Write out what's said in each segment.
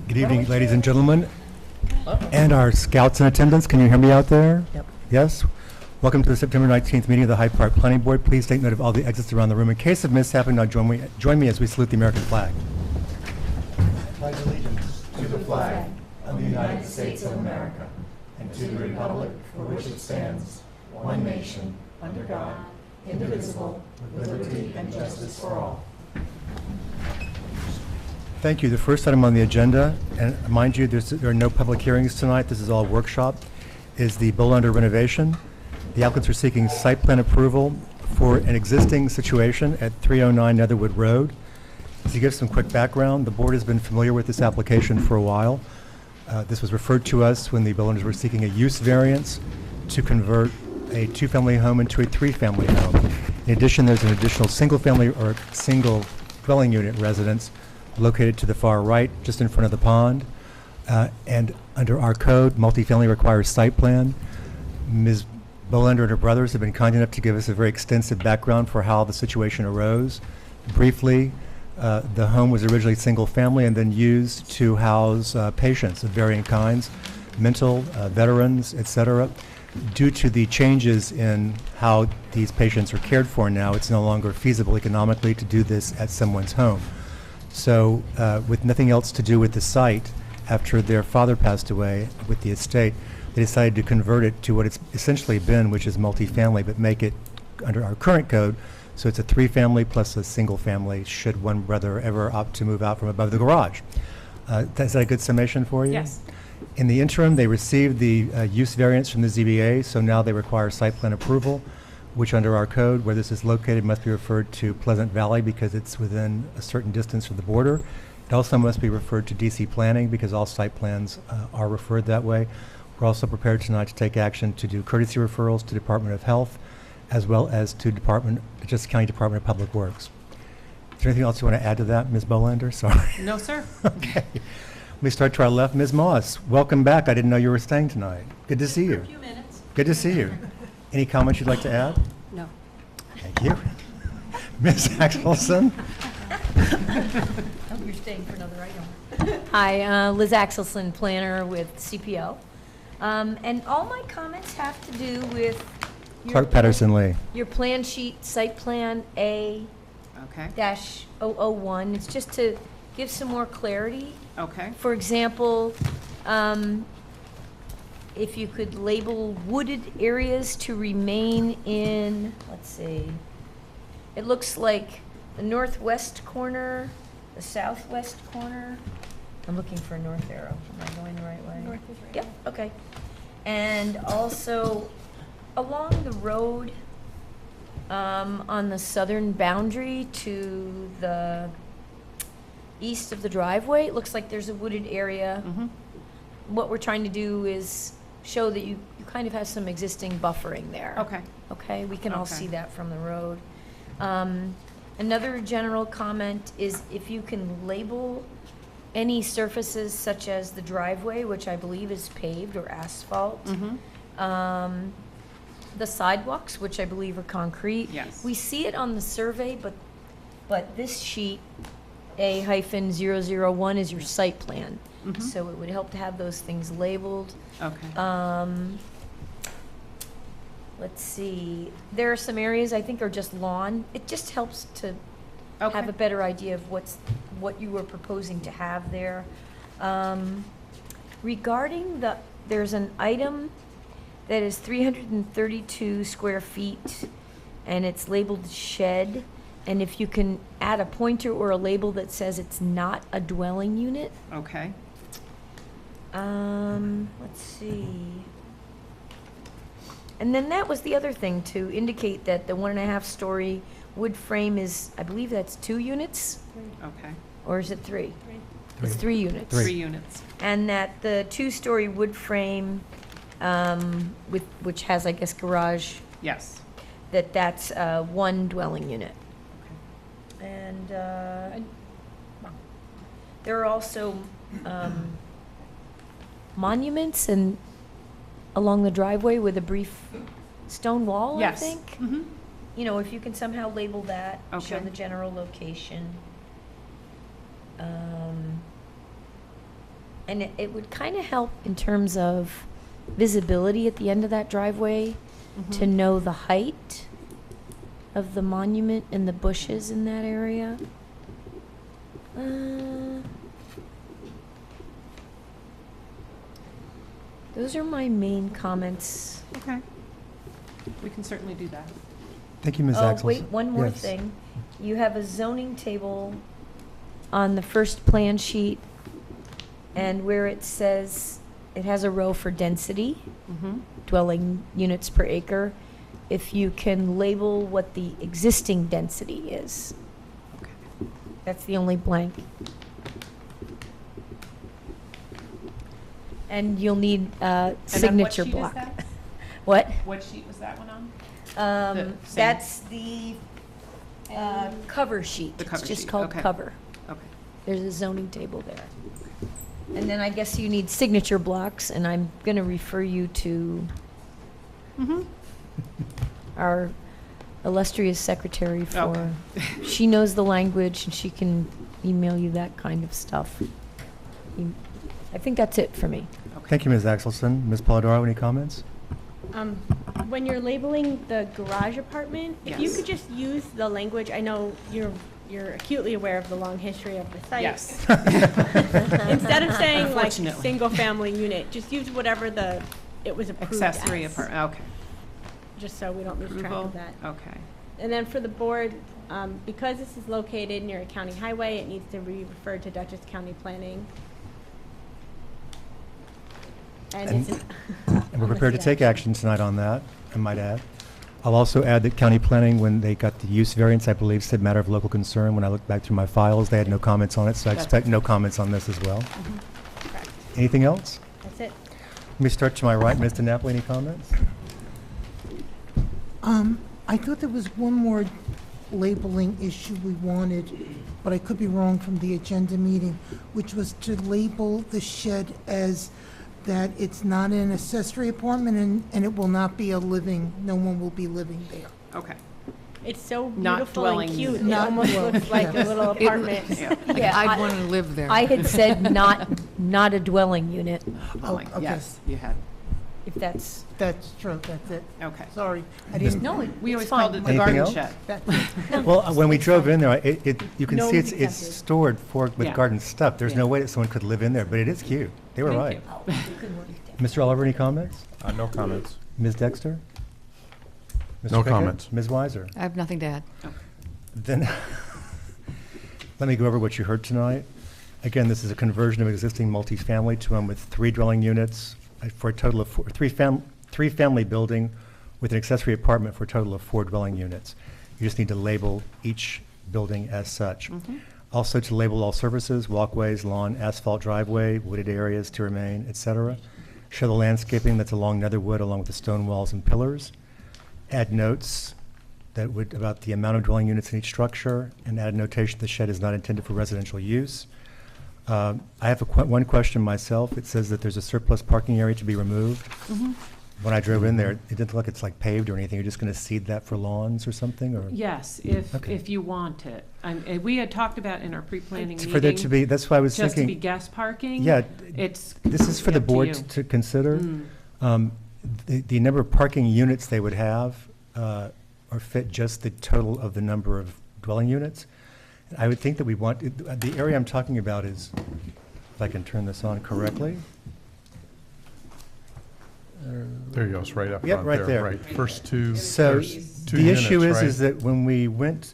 Good evening, ladies and gentlemen, and our scouts in attendance. Can you hear me out there? Yep. Yes? Welcome to the September 19th meeting of the Hyde Park Planning Board. Please take note of all the exits around the room. In case of mishap, now join me as we salute the American flag. I pledge allegiance to the flag of the United States of America and to the republic for which it stands, one nation, under God, indivisible, with liberty and justice for all. Thank you. The first item on the agenda, and mind you, there are no public hearings tonight, this is all workshop, is the BOLANDER renovation. The applicants are seeking site plan approval for an existing situation at 309 Netherwood Road. To give some quick background, the board has been familiar with this application for a while. This was referred to us when the BOLANDERs were seeking a use variance to convert a two-family home into a three-family home. In addition, there's an additional single-family or single dwelling unit residence located to the far right, just in front of the pond. And under our code, multifamily requires site plan. Ms. Bolander and her brothers have been kind enough to give us a very extensive background for how the situation arose. Briefly, the home was originally single family and then used to house patients of varying kinds, mental, veterans, etc. Due to the changes in how these patients are cared for now, it's no longer feasible economically to do this at someone's home. So with nothing else to do with the site, after their father passed away with the estate, they decided to convert it to what it's essentially been, which is multifamily, but make it under our current code, so it's a three-family plus a single family should one brother ever opt to move out from above the garage. Is that a good summation for you? Yes. In the interim, they received the use variance from the ZBA, so now they require site plan approval, which under our code, where this is located, must be referred to Pleasant Valley because it's within a certain distance from the border. It also must be referred to DC Planning because all site plans are referred that way. We're also prepared tonight to take action to do courtesy referrals to Department of Health, as well as to Justice County Department of Public Works. Is there anything else you want to add to that, Ms. Bolander? Sorry. No, sir. Okay. Let me start to our left. Ms. Moss, welcome back. I didn't know you were staying tonight. Good to see you. For a few minutes. Good to see you. Any comments you'd like to add? No. Thank you. Ms. Axelson? Oh, you're staying for another item. Hi, Liz Axelson, planner with CPO. And all my comments have to do with Clark Patterson Lee. your plan sheet, site plan A-001. Okay. It's just to give some more clarity. Okay. For example, if you could label wooded areas to remain in, let's see, it looks like the northwest corner, the southwest corner. I'm looking for a north arrow. Am I going the right way? North is right. Yep, okay. And also along the road, on the southern boundary to the east of the driveway, it looks like there's a wooded area. Mm-hmm. What we're trying to do is show that you kind of have some existing buffering there. Okay. Okay, we can all Okay. see that from the road. Another general comment is if you can label any surfaces such as the driveway, which I believe is paved or asphalt. Mm-hmm. The sidewalks, which I believe are concrete. Yes. We see it on the survey, but this sheet, A-001, is your site plan. Mhm. So it would help to have those things labeled. Okay. Let's see, there are some areas I think are just lawn. It just helps to Okay. have a better idea of what you were proposing to have there. Regarding there's an item that is 332 square feet, and it's labeled shed. And if you can add a pointer or a label that says it's not a dwelling unit. Okay. Let's see. And then that was the other thing, to indicate that the 1.5-story wood frame is, I believe that's 2 units, Okay. or is it 3? Three. It's 3 units. 3. 3 units. And that the 2-story wood frame, which has, I guess, garage, Yes. that's 1 dwelling unit. Okay. And there are also monuments and along the driveway with a brief stone wall, Yes. I think. Mm-hmm. You know, if you can somehow label that, show Okay. the general location. And it would kind of help in terms of visibility at the end of that driveway to know the height of the monument and the bushes in that area. Those are my main comments. Okay. We can certainly do that. Thank you, Ms. Oh, Axelson. wait, one more Yes. thing. You have a zoning table on the first plan sheet, and where it says, it has a row for density, Mm-hmm. dwelling units per acre, if you can label what the existing density is. Okay. That's the only blank. And you'll need a signature block. What? What sheet was that one on? The same. That's the cover sheet. The cover It's just sheet, called okay. cover. Okay. There's a zoning table there. And then I guess you need signature blocks, and I'm going to refer you to Mm-hmm. our illustrious secretary for, Okay. she knows the language, and she can email you that kind of stuff. I think that's it for me. Thank you, Ms. Axelson. Ms. Polidoro, any comments? When you're labeling the garage apartment, if you Yes. could just use the language, I know you're acutely aware of the long history of the site. Yes. Instead of saying like Unfortunately. single-family unit, just use whatever it was approved Accessory as, apartment, okay. just so we don't lose track Approval, of that. okay. And then for the board, because this is located near a county highway, it needs to be referred to Dutchess County Planning. And And- it's And we're prepared to take action tonight on that, I might add. I'll also add that county planning, when they got the use variance, I believe said matter of local concern. When I looked back through my files, they had no comments on it, so I That's- expect no comments on this as well. correct. Anything else? That's it. Let me start to my right. Mr. Napoli, any comments? I thought there was one more labeling issue we wanted, but I could be wrong from the agenda meeting, which was to label the shed as that it's not an accessory apartment and it will not be a living, no one will be living there. Okay. It's so Not beautiful and dwelling cute. unit. It Not almost dwelling, looks like a yes. little apartment. Yeah. Yeah, I'd want to live there. I had said not a dwelling unit, Dwelling, okay. yes, you had, if that's, That's true, that's it. okay. Sorry, I didn't. no, We it's always called fine. it the Anything garden else? shed. That- Well, when we drove in there, you can No see it's accepted. stored with Yeah. garden stuff. There's Yeah. no way that someone could live in there, but it is cute. They were Thank right. you. Oh, you can work it down. Mr. Oliver, any comments? No comments. Ms. Dexter? Mr. No Pickett? comments. Ms. Weiser? I have nothing to add. Then, let me go over what you heard tonight. Again, this is a conversion of existing multifamily to one with 3 dwelling units for a total of 4, three-family building with an accessory apartment for a total of 4 dwelling units. You just need to label each building as such. Also to label all services, walkways, lawn, asphalt driveway, wooded areas to remain, et cetera. Show the landscaping that's along Netherwood along with the stone walls and pillars. Add notes that would, about the amount of dwelling units in each structure, and add a notation the shed is not intended for residential use. I have one question myself. It says that there's a surplus parking area to be removed. When I drove in there, it didn't look like it's like paved or anything. You're just going to seed that for lawns or something, or? Yes, Okay. if you want it. We had talked about in our pre-planning For there to meeting, be, that's why I was just to be thinking, guest parking. yeah, It's. this is for the up to board you. to consider. Mm. The number of parking units they would have or fit just the total of the number of dwelling units. I would think that we want, the area I'm talking about is, if I can turn this on correctly. There you go, it's right up Yep, front right there. there. Right, first two, So there's 2 the units, issue right? is that when we went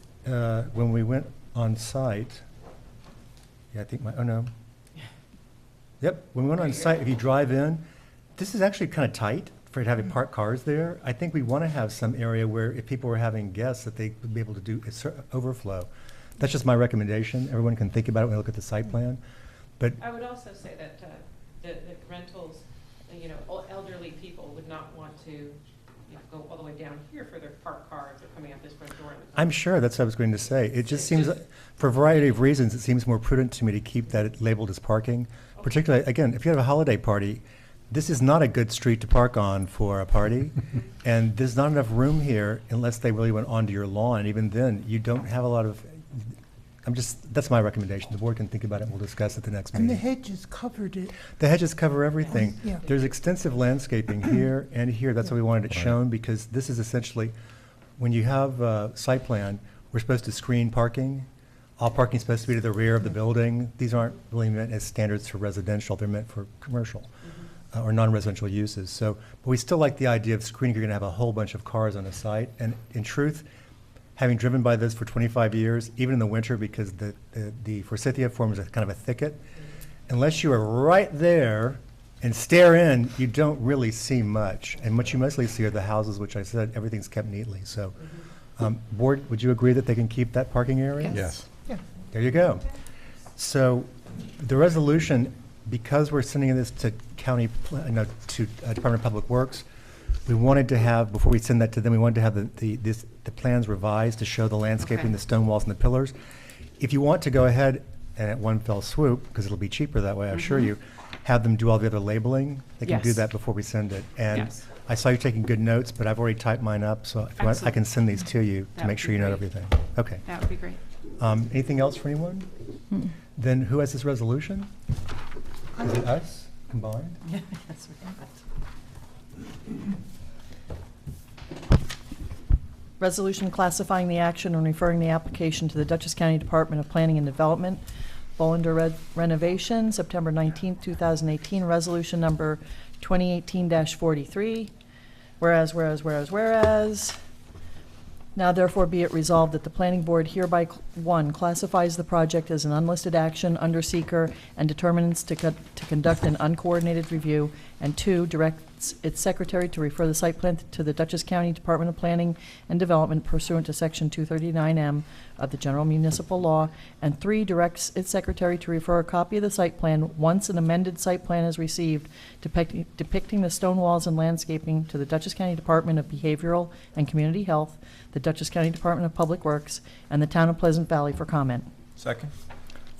on site, yeah, I think oh no. Yep, when we went on site, if you drive in, this is actually kind of tight for having parked cars there. I think we want to have some area where if people were having guests, that they would be able to do overflow. That's just my recommendation. Everyone can think about it when they look at the site plan. But I would also say that the rentals, elderly people would not want to, go all the way down here for their parked cars or coming out this front door. I'm sure, that's what I was going to say. It just seems, for a variety of reasons, it seems more prudent to me to keep that labeled as parking. Particularly, again, if you have a holiday party, this is not a good street to park on for a party. And there's not enough room here unless they really went onto your lawn. And even then, you don't have a lot of, that's my recommendation. The board can think about it and we'll discuss at the next And the meeting. hedges covered it. The hedges cover everything. Yeah. There's extensive landscaping here and here. That's why we wanted it shown, because this is essentially, when you have a site plan, we're supposed to screen parking. All parking is supposed to be to the rear of the building. These aren't really meant as standards for residential. They're meant for commercial or non-residential uses. So, but we still like the idea of screening. You're going to have a whole bunch of cars on the site. And in truth, having driven by this for 25 years, even in the winter, because the forsythia forms a kind of a thicket, unless you are right there and stare in, you don't really see much. And what you mostly see are the houses, which I said, everything's kept neatly. So, board, would you agree that they can keep that parking area? Yes. Yeah. There you go. So the resolution, because we're sending this to Department of Public Works, we wanted to have, before we send that to them, we wanted to have the plans revised to show the landscaping, Okay. the stone walls and the pillars. If you want to go ahead and at one fell swoop, because it'll be cheaper that way, I assure you, have them do all the other labeling, they can do Yes. that before we send it. And Yes. I saw you taking good notes, but I've already typed mine up, so if you want, I can send these to you to That make would sure be you know great. everything. Okay. That would be great. Anything else for anyone? Then who has this resolution? Is it us combined? Yes, we have it. Resolution classifying the action and referring the application to the Dutchess County Department of Planning and Development, Bolander renovation, September 19th, 2018, resolution number 2018-43. Whereas, now therefore be it resolved that the planning board hereby, 1, classifies the project as an unlisted action under seeker and determines to conduct an uncoordinated review, and 2, directs its secretary to refer the site plan to the Dutchess County Department of Planning and Development pursuant to Section 239M of the General Municipal Law, and 3, directs its secretary to refer a copy of the site plan, once an amended site plan is received, depicting the stone walls and landscaping, to the Dutchess County Department of Behavioral and Community Health, the Dutchess County Department of Public Works, and the Town of Pleasant Valley for comment. Second?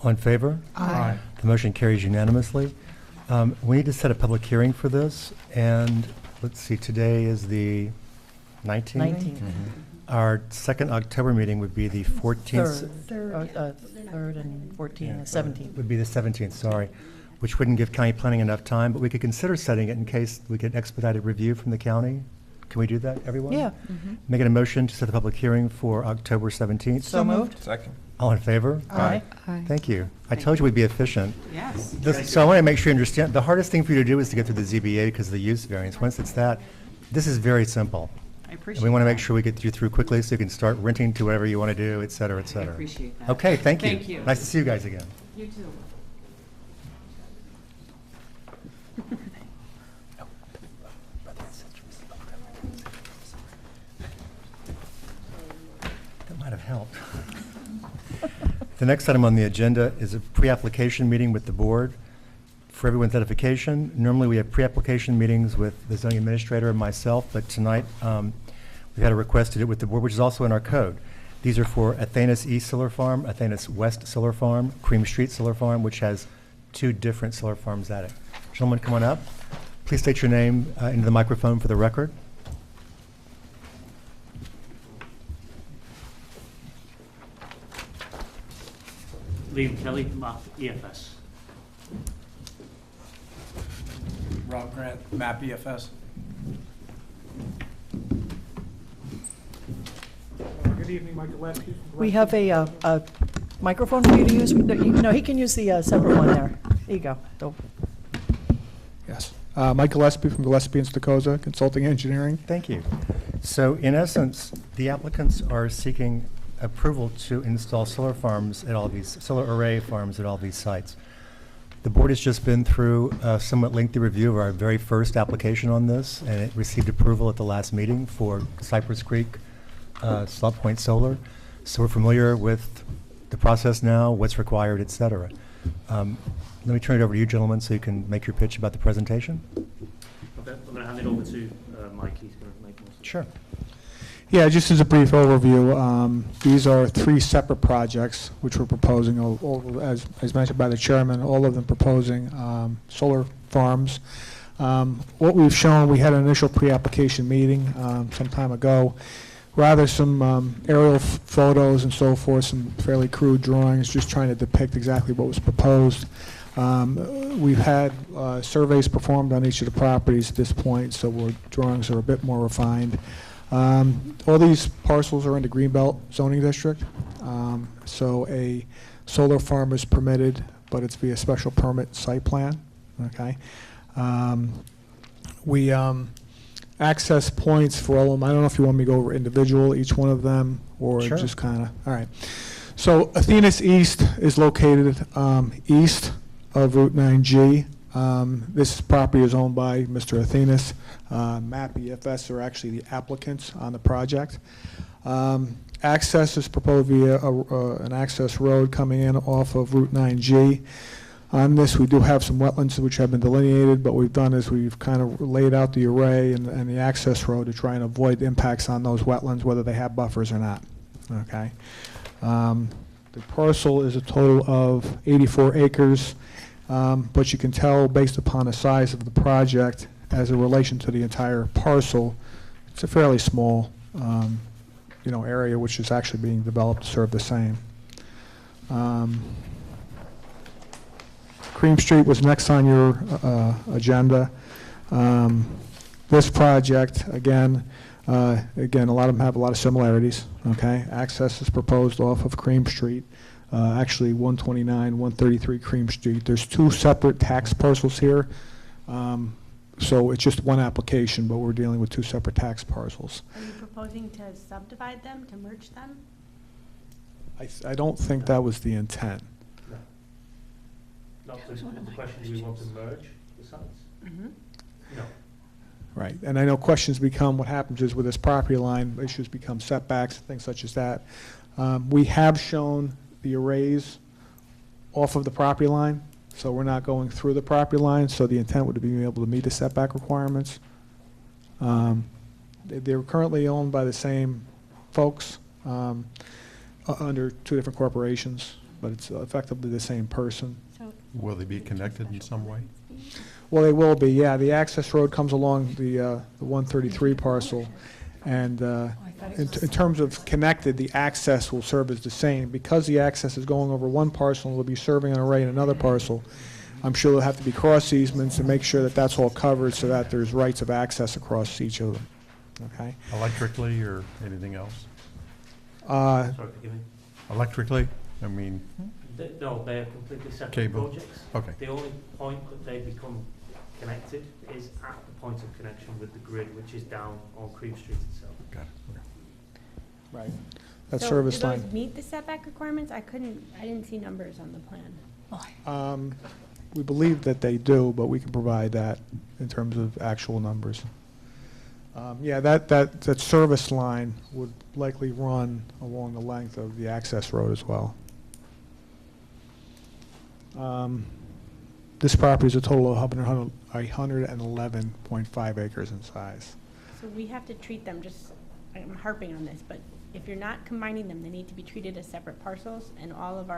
All in favor? Aye. The motion carries unanimously. We need to set a public hearing for this, and let's see, today is the 19th? 19th. Our second October meeting would be the 14th. Third and 14th, 17th. Would be the 17th, sorry, which wouldn't give county planning enough time, but we could consider setting it in case we get expedited review from the county. Can we do that, everyone? Yeah. Making a motion to set the public hearing for October 17th. So moved. Second? All in favor? Aye. Thank you. I told you we'd be efficient. Yes. So I want to make sure you understand, the hardest thing for you to do is to get through the ZBA because of the use variance. Once it's that, this is very simple. I And appreciate we want to that. make sure we get you through quickly so you can start renting to whatever you want to do, et cetera, et I cetera. appreciate that. Okay, thank you. Thank you. Nice to see you guys again. You too. That might have helped. The next item on the agenda is a pre-application meeting with the board. For everyone's edification, normally we have pre-application meetings with the zoning administrator and myself, but tonight we had a request to do it with the board, which is also in our code. These are for ATHANAS East Solar Farm, ATHANAS West Solar Farm, Cream Street Solar Farm, which has 2 different solar farms at it. Gentlemen, come on up. Please state your name into the microphone for the record. Liam Kelly, MAP EFS. Rob Grant, MAP EFS. Good evening, Michael Lepke. We have a microphone for you to use. No, he can use the separate one there. There you go. Yes. Mike Gillespie from Gillespie and Stokoza Consulting Engineering. Thank you. So in essence, the applicants are seeking approval to install solar farms at all these, solar array farms at all these sites. The board has just been through a somewhat lengthy review of our very first application on this, and it received approval at the last meeting for Cypress Creek Slot Point Solar. So we're familiar with the process now, what's required, et cetera. Let me turn it over to you, gentlemen, so you can make your pitch about the presentation. Okay, I'm going to hand it over to Mike. He's going to make most of it. Sure. Yeah, just as a brief overview, these are 3 separate projects which we're proposing, as mentioned by the chairman, all of them proposing solar farms. What we've shown, we had an initial pre-application meeting some time ago. rather some aerial photos and so forth, some fairly crude drawings, just trying to depict exactly what was proposed. We've had surveys performed on each of the properties at this point, so our drawings are a bit more refined. All these parcels are in the Greenbelt zoning district, so a solar farm is permitted, but it's via special permit site plan, okay? We access points for all of them. I don't know if you want me to go over individual, each one of them, or Sure. just kind of, all right. So ATHANAS East is located east of Route 9G. This property is owned by Mr. ATHANAS. MAP EFS are actually the applicants on the project. Access is proposed via an access road coming in off of Route 9G. On this, we do have some wetlands which have been delineated, but what we've done is we've kind of laid out the array and the access road to try and avoid impacts on those wetlands, whether they have buffers or not. Okay. The parcel is a total of 84 acres, but you can tell based upon the size of the project as a relation to the entire parcel, it's a fairly small area which is actually being developed to serve the same. Cream Street was next on your agenda. This project, again, a lot of them have a lot of similarities, okay? Access is proposed off of Cream Street, actually 129, 133 Cream Street. There's two separate tax parcels here, so it's just one application, but we're dealing with two separate tax parcels. Are you proposing to subdivide them, to merge them? I don't think that was the intent. No. Not the question, do we want to merge the sites? Mm-hmm. No. Right, and I know questions become, what happens is with this property line, issues become setbacks, things such as that. We have shown the arrays off of the property line, so we're not going through the property line, so the intent would be able to meet the setback requirements. They're currently owned by the same folks under two different corporations, but it's effectively the same person. So Will they be connected in some way? Well, they will be, yeah. The access road comes along the 133 parcel, and in terms of connected, the access will serve as the same. Because the access is going over one parcel and will be serving an array in another parcel, I'm sure there'll have to be cross easements to make sure that that's all covered so that there's rights of access across each of them, okay? Electrically or anything else? Sorry, forgive me. Electrically? I mean, No, they're completely separate Cable. projects. okay. The only point that they become connected is at the point of connection with the grid, which is down on Cream Street itself. Got it. Okay. Right. That so service do line. those meet the setback requirements? I didn't see numbers on the plan. We believe that they do, but we can provide that in terms of actual numbers. Yeah, that service line would likely run along the length of the access road as well. This property is a total of 111.5 acres in size. So we have to treat them, I'm harping on this, but if you're not combining them, they need to be treated as separate parcels, and all of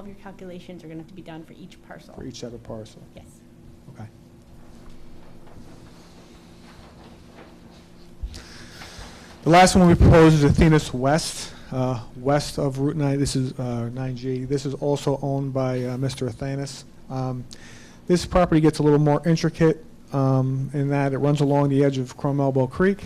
your calculations are gonna have to be done for each parcel. For each separate parcel. Yes. Okay. The last one we propose is ATHANAS West, west of Route 9. This is 9G. This is also owned by Mr. ATHANAS. This property gets a little more intricate in that it runs along the edge of Crum Elbow Creek.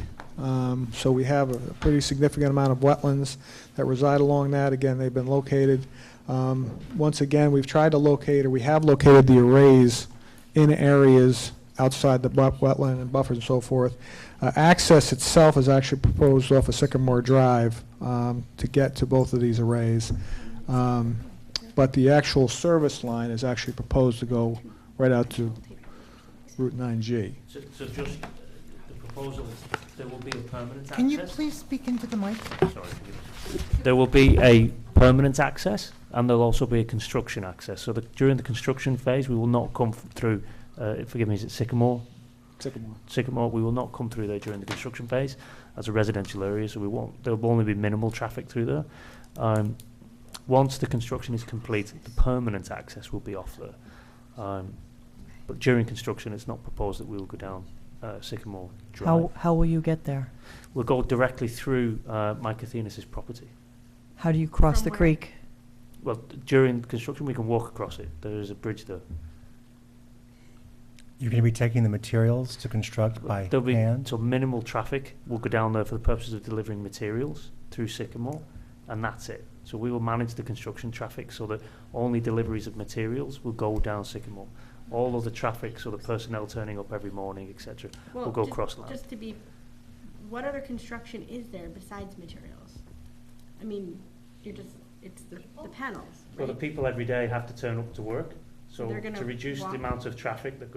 So we have a pretty significant amount of wetlands that reside along that. Again, they've been located. Once again, we have located the arrays in areas outside the wetland and buffers and so forth. Access itself is actually proposed off of Sycamore Drive to get to both of these arrays. But the actual service line is actually proposed to go right out to Route 9G. So just the proposal is there will be a permanent access. Can you please speak into the mic? Sorry, forgive me. There will be a permanent access, and there'll also be a construction access. So during the construction phase, we will not come through, forgive me, is it Sycamore? Sycamore, we will not come through there during the construction phase as a residential area, so there will only be minimal traffic through there. Once the construction is complete, the permanent access will be off there. But during construction, it's not proposed that we will go down Sycamore Drive. How will you get there? We'll go directly through Mike Athanas' property. How do you cross From the where? creek? Well, during construction, we can walk across it. There is a bridge there. You're going to be taking the materials to construct by There'll be hand? so minimal traffic. We'll go down there for the purposes of delivering materials through Sycamore, and that's it. So we will manage the construction traffic so that only deliveries of materials will go down Sycamore. All of the traffic, so the personnel turning up every morning, etc., will go cross land. Just to be, what other construction is there besides materials? I mean, it's the panels, Well, the right? people every day have to turn up to work. So So they're gonna to reduce the walk- amount of traffic that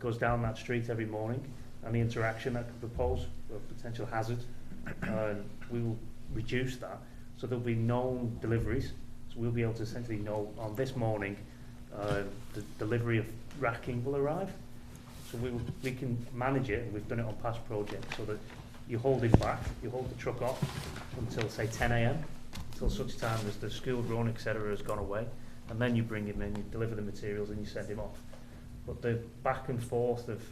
goes down that street every morning, and the interaction that could pose a potential hazard, we will reduce that. So there'll be known deliveries. So we'll be able to essentially know on this morning the delivery of racking will arrive. So we can manage it, and we've done it on past projects, so that you hold it back, you hold the truck off until say 10 a.m. until such time as the school run, etc., has gone away. And then you bring him in, you deliver the materials, and you send him off. But the back and forth of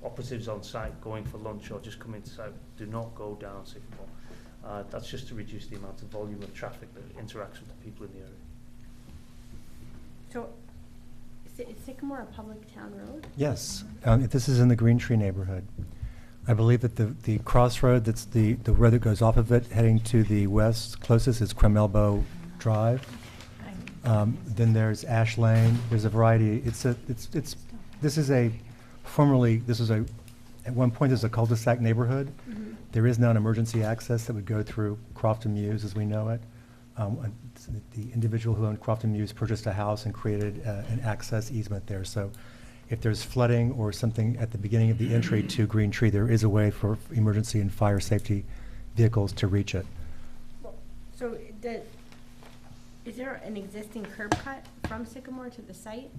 operatives on site going for lunch or just coming to site do not go down Sycamore. That's just to reduce the amount of volume of traffic that interacts with the people in the area. So, is Sycamore a public town road? Yes. This is in the Green Tree neighborhood. I believe that the crossroad, that's the road that goes off of it, heading to the west, closest is Crem Elbow Drive. Then there's Ash Lane. There's a variety. This is at one point, there's a cul-de-sac neighborhood. Mhm. There is now an emergency access that would go through Crofton Mews as we know it. The individual who owned Crofton Mews purchased a house and created an access easement there. So if there's flooding or something at the beginning of the entry to Green Tree, there is a way for emergency and fire safety vehicles to reach it. So is there an existing curb cut from Sycamore to the site?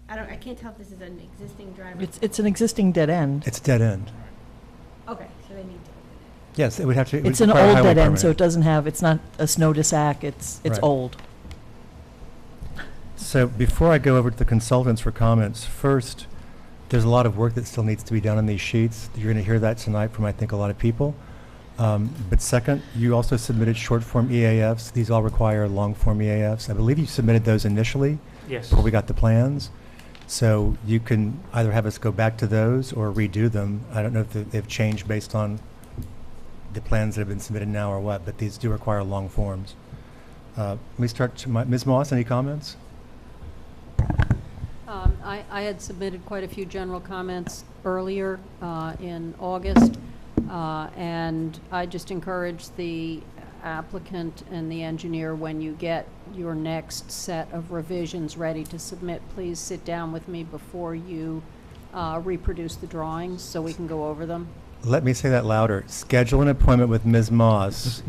I can't tell if this is an existing driveway. It's an existing dead end. It's dead end. Okay, so they need to. Yes, it would have to. it would It's an require a old highway dead end, so permit. it doesn't have, it's not a snow disac, it's Right. old. So before I go over to the consultants for comments, first, there's a lot of work that still needs to be done on these sheets. You're going to hear that tonight from, I think, a lot of people. But second, you also submitted short-form EAFs. These all require long-form EAFs. I believe you submitted those initially Yes. before we got the plans. So you can either have us go back to those or redo them. I don't know if they've changed based on the plans that have been submitted now or what, but these do require long forms. Let me start to Ms. Moss, any comments? I had submitted quite a few general comments earlier in August, and I just encourage the applicant and the engineer, when you get your next set of revisions ready to submit, please sit down with me before you reproduce the drawings so we can go over them. Let me say that louder. Schedule an appointment with Ms. Moss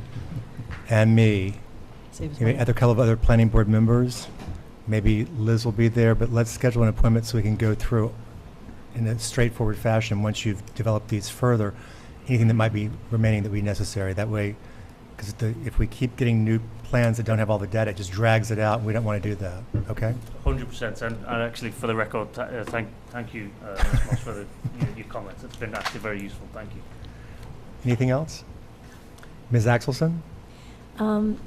and me, Saves maybe money. other couple of other planning board members. Maybe Liz will be there, but let's schedule an appointment so we can go through in a straightforward fashion once you've developed these further, anything that might be remaining that would be necessary. That way, because if we keep getting new plans that don't have all the data, it just drags it out, and we don't want to do that, okay? 100%, and actually, for the record, thank you, Ms. Moss, for your comments. It's been actually very useful. Thank you. Anything else? Ms. Axelson?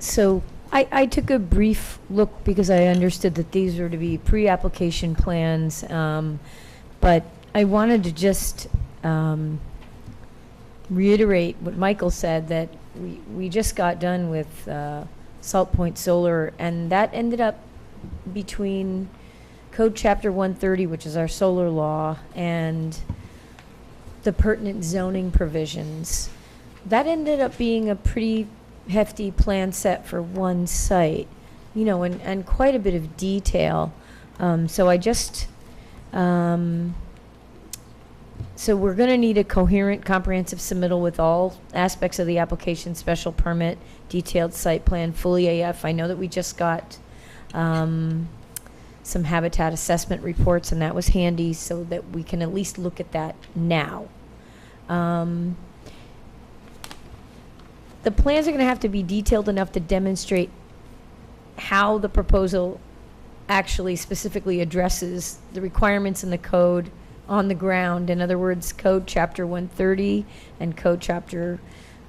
So I took a brief look because I understood that these were to be pre-application plans, but I wanted to just reiterate what Michael said, that we just got done with Salt Point Solar, and that ended up between Code Chapter 130, which is our solar law, and the pertinent zoning provisions. That ended up being a pretty hefty plan set for one site, you know, and quite a bit of detail. So I just, so we're going to need a coherent, comprehensive submittal with all aspects of the application, special permit, detailed site plan, fully AF. I know that we just got some habitat assessment reports, and that was handy so that we can at least look at that now. The plans are going to have to be detailed enough to demonstrate how the proposal actually specifically addresses the requirements in the code on the ground. In other words, Code Chapter 130 and Code Chapter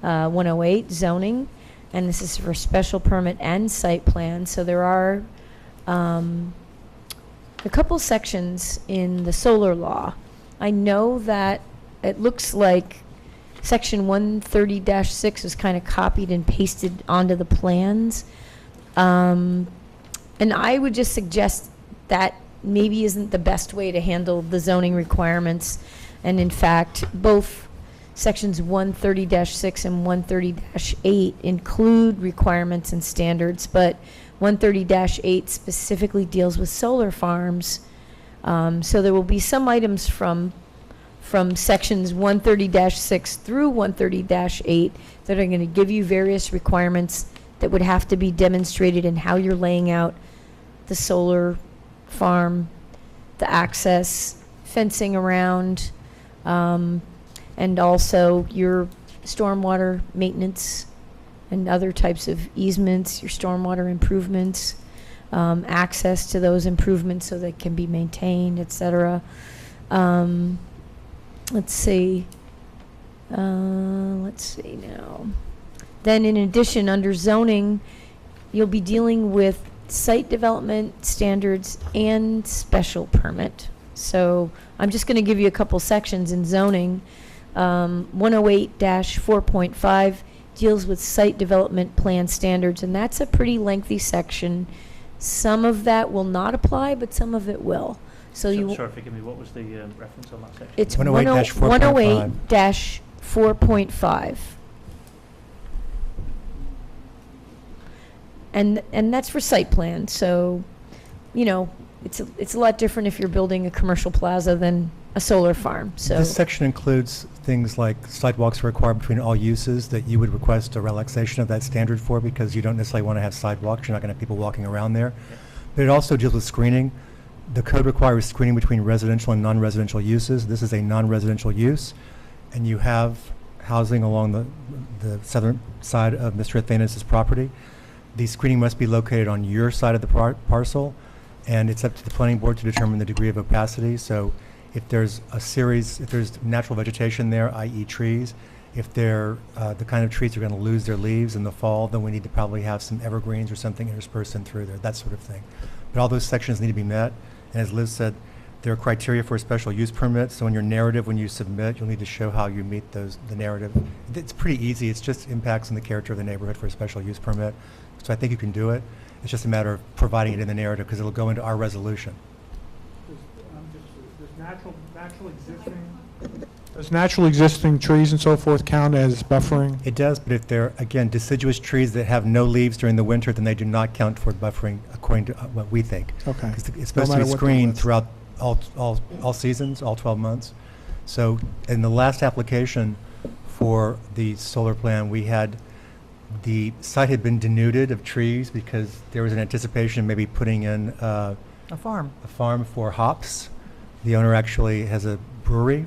108 zoning. And this is for special permit and site plan. So there are a couple sections in the solar law. I know that it looks like Section 130-6 is kind of copied and pasted onto the plans. And I would just suggest that maybe isn't the best way to handle the zoning requirements. And in fact, both Sections 130-6 and 130-8 include requirements and standards, but 130-8 specifically deals with solar farms. So there will be some items from sections 130-6 through 130-8 that are going to give you various requirements that would have to be demonstrated in how you're laying out the solar farm, the access, fencing around, and also your stormwater maintenance and other types of easements, your stormwater improvements, access to those improvements so they can be maintained, et cetera. Let's see now. Then in addition, under zoning, you'll be dealing with site development standards and special permit. So I'm just going to give you a couple sections in zoning. 108-4.5 deals with site development plan standards, and that's a pretty lengthy section. Some of that will not apply, but some of it will. So you. Sorry, forgive me. What was the reference on that section? It's 108-4.5. 108-4.5. And that's for site plan. So, you know, it's a lot different if you're building a commercial plaza than a solar farm. So This section includes things like sidewalks are required between all uses that you would request a relaxation of that standard for, because you don't necessarily want to have sidewalks. You're not going to have people walking around there. But it also deals with screening. The code requires screening between residential and non-residential uses. This is a non-residential use, and you have housing along the southern side of Mr. Athanas' property. The screening must be located on your side of the parcel, and it's up to the planning board to determine the degree of opacity. So if there's if there's natural vegetation there, i.e. trees, if they're the kind of trees that are going to lose their leaves in the fall, then we need to probably have some evergreens or something interspersed in through there, that sort of thing. But all those sections need to be met. And as Liz said, there are criteria for a special use permit. So in your narrative, when you submit, you'll need to show how you meet the narrative. It's pretty easy. It's just impacts on the character of the neighborhood for a special use permit. So I think you can do it. It's just a matter of providing it in the narrative, because it'll go into our resolution. Does natural existing trees and so forth count as buffering? It does, but if they're, again, deciduous trees that have no leaves during the winter, then they do not count toward buffering according to what we think. Okay. 'Cause it's supposed No to matter be what the screened width. throughout all seasons, all 12 months. So in the last application for the solar plan, the site had been denuded of trees because there was an anticipation of maybe putting in A farm. a farm for hops. The owner actually has a brewery.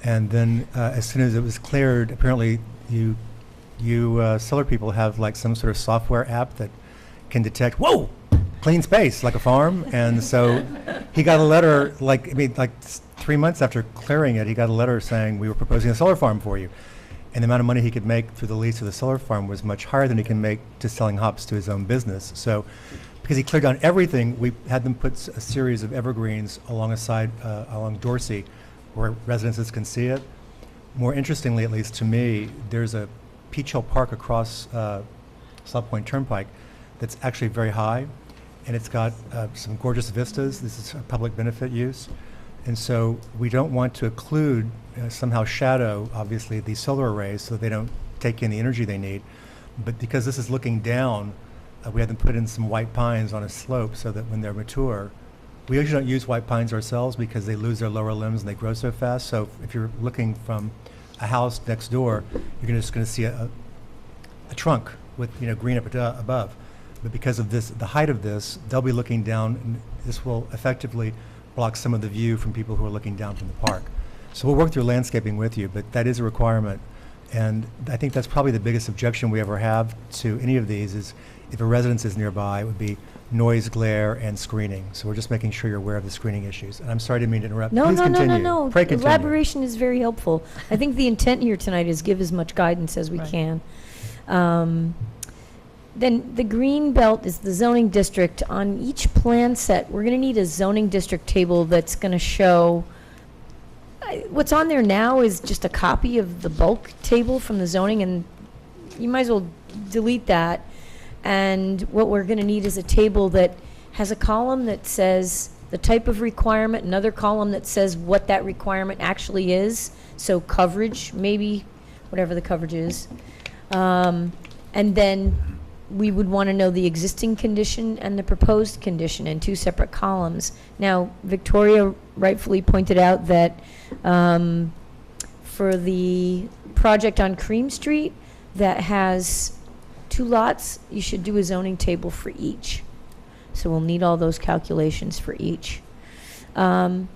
And then as soon as it was cleared, apparently you solar people have like some sort of software app that can detect, whoa, clean space, like a farm. And so he got a letter, like 3 months after clearing it, he got a letter saying, we were proposing a solar farm for you. And the amount of money he could make through the lease of the solar farm was much higher than he can make just selling hops to his own business. So because he cleared down everything, we had them put a series of evergreens along Dorsey, where residences can see it. More interestingly, at least to me, there's a Peach Hill Park across South Point Turnpike that's actually very high, and it's got some gorgeous vistas. This is a public benefit use. And so we don't want to occlude, somehow shadow, obviously, these solar arrays so they don't take in the energy they need. But because this is looking down, we had them put in some white pines on a slope so that when they're mature, we usually don't use white pines ourselves because they lose their lower limbs and they grow so fast. So if you're looking from a house next door, you're just going to see a trunk with green up above. But because of the height of this, they'll be looking down, and this will effectively block some of the view from people who are looking down from the park. So we'll work through landscaping with you, but that is a requirement. And I think that's probably the biggest objection we ever have to any of these is if a residence is nearby, it would be noise, glare, and screening. So we're just making sure you're aware of the screening issues. And I'm sorry to mean to interrupt. No, Please no, no, no, continue. no. Pray continue. Elaboration is very helpful. I think the intent here tonight is give as much guidance as we Right. can. Then the green belt is the zoning district. On each plan set, we're going to need a zoning district table that's going to show, what's on there now is just a copy of the bulk table from the zoning, and you might as well delete that. And what we're going to need is a table that has a column that says the type of requirement, another column that says what that requirement actually is, so coverage, maybe, whatever the coverage is. And then we would want to know the existing condition and the proposed condition in two separate columns. Now, Victoria rightfully pointed out that for the project on Cream Street that has 2 lots, you should do a zoning table for each. So we'll need all those calculations for each. The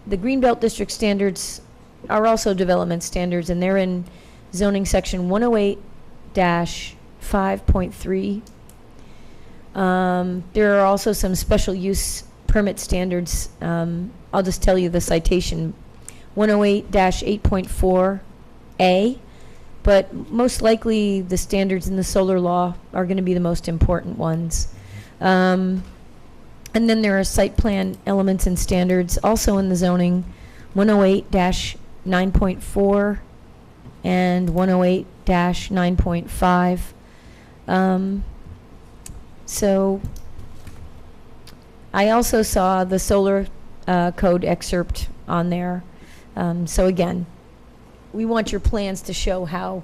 Greenbelt District standards are also development standards, and they're in zoning section 108-5.3. There are also some special use permit standards. I'll just tell you the citation, 108-8.4A. But most likely, the standards in the solar law are going to be the most important ones. And then there are site plan elements and standards also in the zoning, 108-9.4 and 108-9.5. So I also saw the solar code excerpt on there. So again, we want your plans to show how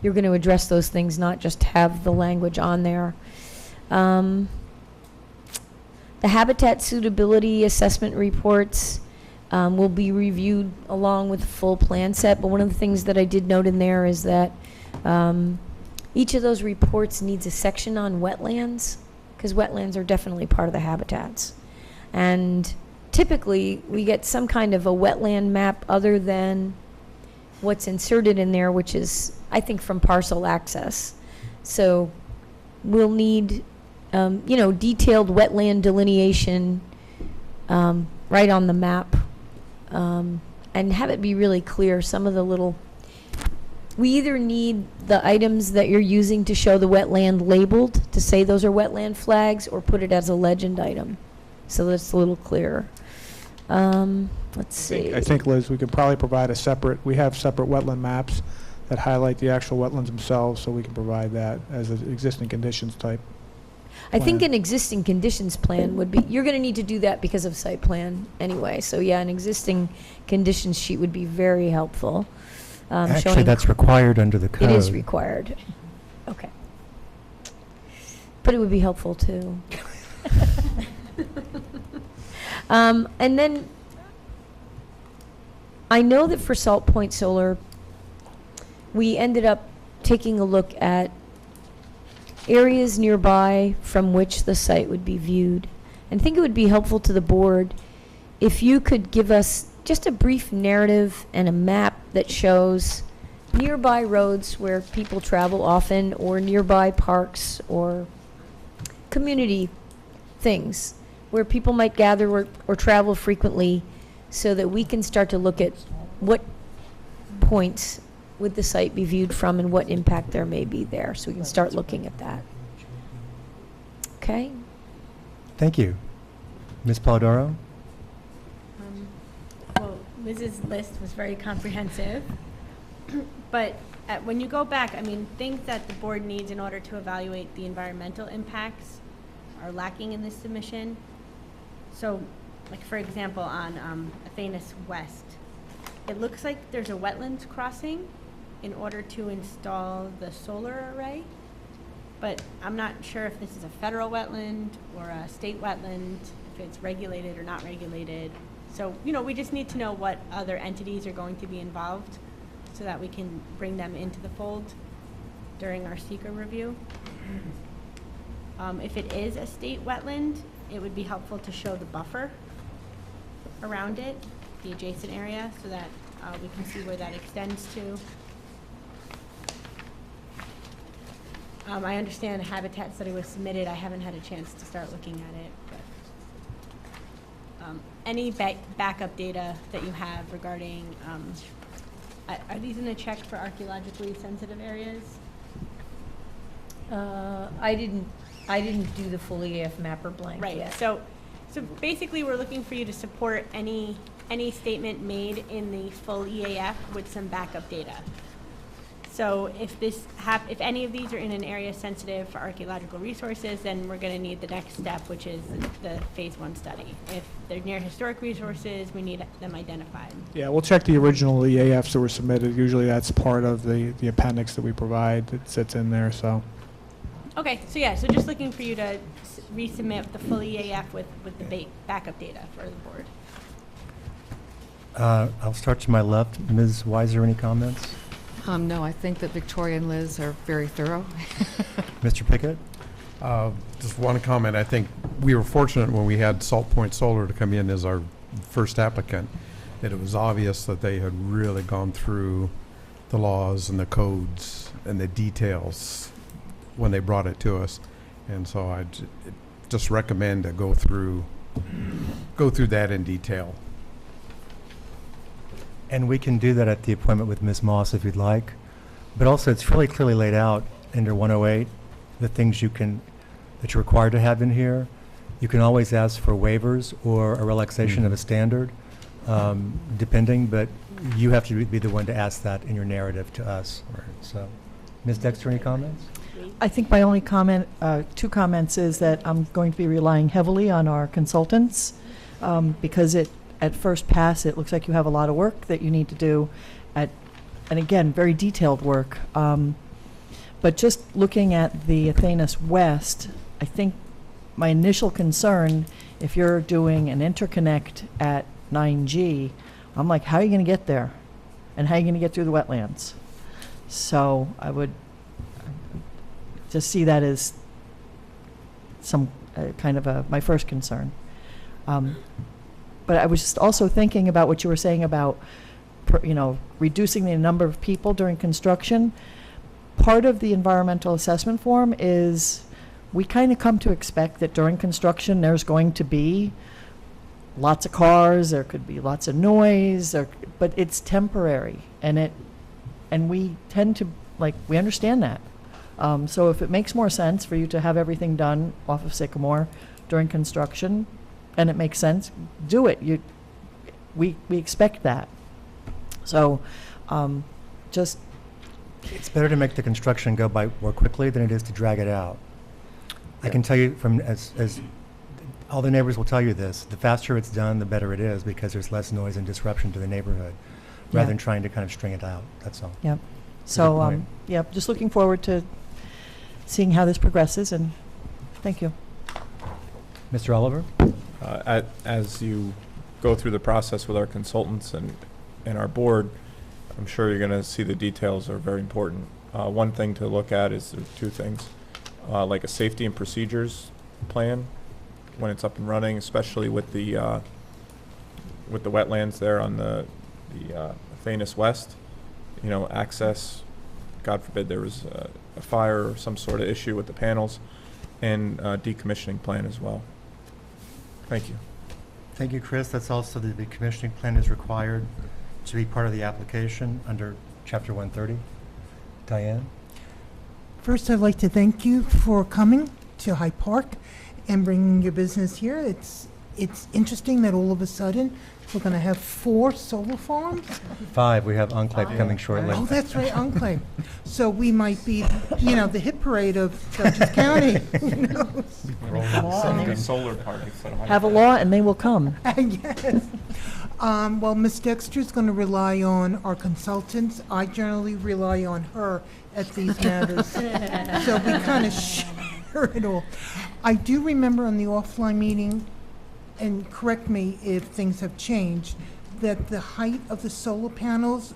you're going to address those things, not just have the language on there. The habitat suitability assessment reports will be reviewed along with the full plan set, but one of the things that I did note in there is that each of those reports needs a section on wetlands, because wetlands are definitely part of the habitats. And typically, we get some kind of a wetland map other than what's inserted in there, which is, I think, from parcel access. So we'll need, detailed wetland delineation right on the map, and have it be really clear. Some of the we either need the items that you're using to show the wetland labeled to say those are wetland flags, or put it as a legend item, so that it's a little clearer. Let's see. I think, Liz, we could probably provide we have separate wetland maps that highlight the actual wetlands themselves, so we can provide that as an existing conditions type. I think plan. an existing conditions plan would be, you're going to need to do that because of site plan anyway. So yeah, an existing conditions sheet would be very helpful. Actually, showing- that's required under the code. It is required. Okay. But it would be helpful too. And then I know that for Salt Point Solar, we ended up taking a look at areas nearby from which the site would be viewed. And I think it would be helpful to the board if you could give us just a brief narrative and a map that shows nearby roads where people travel often, or nearby parks or community things where people might gather or travel frequently, so that we can start to look at what points would the site be viewed from and what impact there may be there, so we can start looking at that. Okay? Thank you. Ms. Polidoro? Well, Liz's list was very comprehensive, but when you go back, I mean, things that the board needs in order to evaluate the environmental impacts are lacking in this submission. So, like, for example, on ATHANAS West, it looks like there's a wetlands crossing in order to install the solar array, but I'm not sure if this is a federal wetland or a state wetland, if it's regulated or not regulated. So, we just need to know what other entities are going to be involved so that we can bring them into the fold during our seeker review. If it is a state wetland, it would be helpful to show the buffer around it, the adjacent area, so that we can see where that extends to. I understand a habitat study was submitted. I haven't had a chance to start looking at it, but any backup data that you have regarding, are these in a check for archaeologically sensitive areas? I didn't do the full EAF mapper blank Right, yet. so basically, we're looking for you to support any statement made in the full EAF with some backup data. So if if any of these are in an area sensitive for archaeological resources, then we're gonna need the next step, which is the phase 1 study. If they're near historic resources, we need them identified. Yeah, we'll check the original EAFs that were submitted. Usually that's part of the appendix that we provide. It sits in there, so. Okay, so yeah, so just looking for you to resubmit the full EAF with the backup data for the board. I'll start to my left. Ms. Weiser, any comments? No, I think that Victoria and Liz are very thorough. Mr. Pickett? Just one comment. I think we were fortunate when we had Salt Point Solar to come in as our first applicant, that it was obvious that they had really gone through the laws and the codes and the details when they brought it to us. And so I just recommend to go through that in detail. And we can do that at the appointment with Ms. Moss if you'd like. But also, it's really clearly laid out under 108, the things that you're required to have in here. You can always ask for waivers or a relaxation of a standard, depending, but you have to be the one to ask that in your narrative to us. Right. So, Ms. Dexter, any comments? I think my only comment, 2 comments, is that I'm going to be relying heavily on our consultants, because at first pass, it looks like you have a lot of work that you need to do, and again, very detailed work. But just looking at the ATHANAS West, I think my initial concern, if you're doing an interconnect at 9G, I'm like, how are you going to get there? And how are you going to get through the wetlands? So I would just see that as some kind of my first concern. But I was just also thinking about what you were saying about, reducing the number of people during construction. Part of the environmental assessment form is we kind of come to expect that during construction there's going to be lots of cars, there could be lots of noise, but it's temporary, and we tend to, we understand that. So if it makes more sense for you to have everything done off of Sycamore during construction, and it makes sense, do it. We expect that. So, just. It's better to make the construction go by more quickly than it is to drag it out. I can tell you from, as all the neighbors will tell you this, the faster it's done, the better it is, because there's less noise and disruption to the neighborhood, rather than trying to kind of string it out, that's all. Yep. So, just looking forward to seeing how this progresses, and thank you. Mr. Oliver? As you go through the process with our consultants and our board, I'm sure you're going to see the details are very important. One thing to look at is 2 things, like a safety and procedures plan when it's up and running, especially with the wetlands there on the ATHANAS West. Access, God forbid there was a fire or some sort of issue with the panels, and decommissioning plan as well. Thank you. Thank you, Chris. That's also the decommissioning plan is required to be part of the application under Chapter 130. Diane? First, I'd like to thank you for coming to Hyde Park and bringing your business here. It's interesting that all of a sudden we're going to have 4 solar farms. 5, we have Enclave coming shortly. Oh, that's right, Enclave. So we might be, the hit parade of Dutchess County. Solar park instead of Have a law and they will come. Yes. Well, Ms. Dexter's going to rely on our consultants. I generally rely on her at these matters. So we kind of share it all. I do remember on the offline meeting, and correct me if things have changed, that the height of the solar panels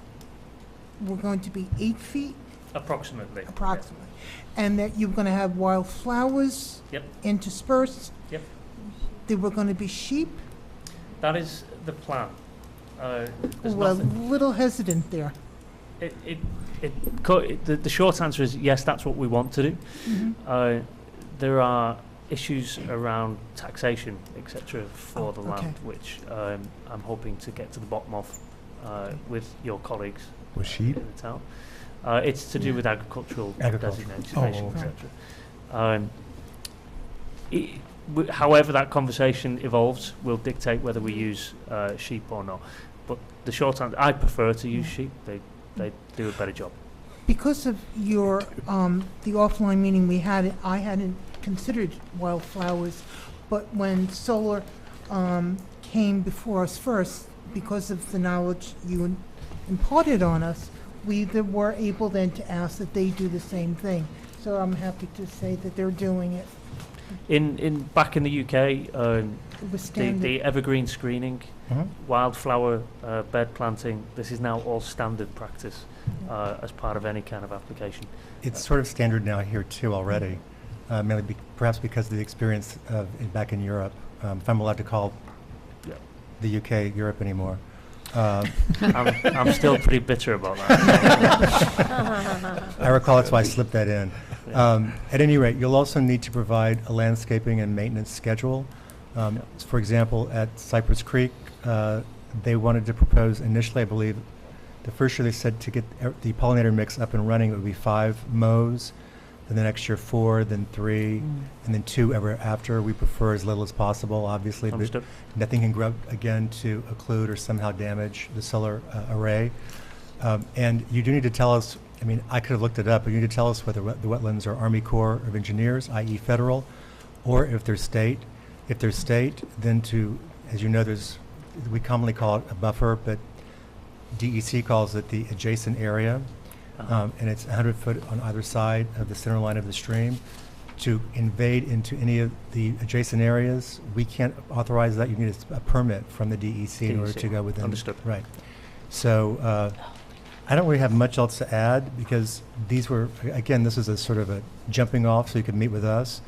were going to be 8 feet? Approximately. Approximately. And that you were going to have wildflowers interspersed? Yep. There were going to be sheep? That is the plan. There's Well, a nothing. little hesitant there. The short answer is yes, that's what we want to do. There are issues around taxation, etc., for the land, which I'm hoping to get to the bottom of with your colleagues With sheep? in the town. It's to do with agricultural designation, etc. However that conversation evolves will dictate whether we use sheep or not. But the short answer, I prefer to use sheep. They do a better job. Because of your, the offline meeting we had, I hadn't considered wildflowers, but when solar came before us first, because of the knowledge you imparted on us, we were able then to ask that they do the same thing. So I'm happy to say that they're doing it. Back in the UK, It was standard. the evergreen screening, wildflower bed planting, this is now all standard practice as part of any kind of application. It's sort of standard now here too already, mainly perhaps because of the experience back in Europe. If I'm allowed to call the UK Europe anymore. I'm still pretty bitter about that. I recall that's why I slipped that in. At any rate, you'll also need to provide a landscaping and maintenance schedule. For example, at Cypress Creek, they wanted to propose initially, I believe, the first year they said to get the pollinator mix up and running, it would be 5 mows, then the next year 4, then 3, and then 2 ever after. We prefer as little as possible, obviously, but nothing can grow again to occlude or somehow damage the solar array. And you do need to tell us, I mean, I could have looked it up, but you need to tell us whether the wetlands are Army Corps of Engineers, i.e. federal, or if they're state. If they're state, then as you know, we commonly call it a buffer, but DEC calls it the adjacent area. And it's 100 foot on either side of the center line of the stream. To invade into any of the adjacent areas, we can't authorize that. You need a permit from the DEC in order to go within. Understood. Right. So I don't really have much else to add because these were, again, this is a sort of a jumping off so you can meet with us.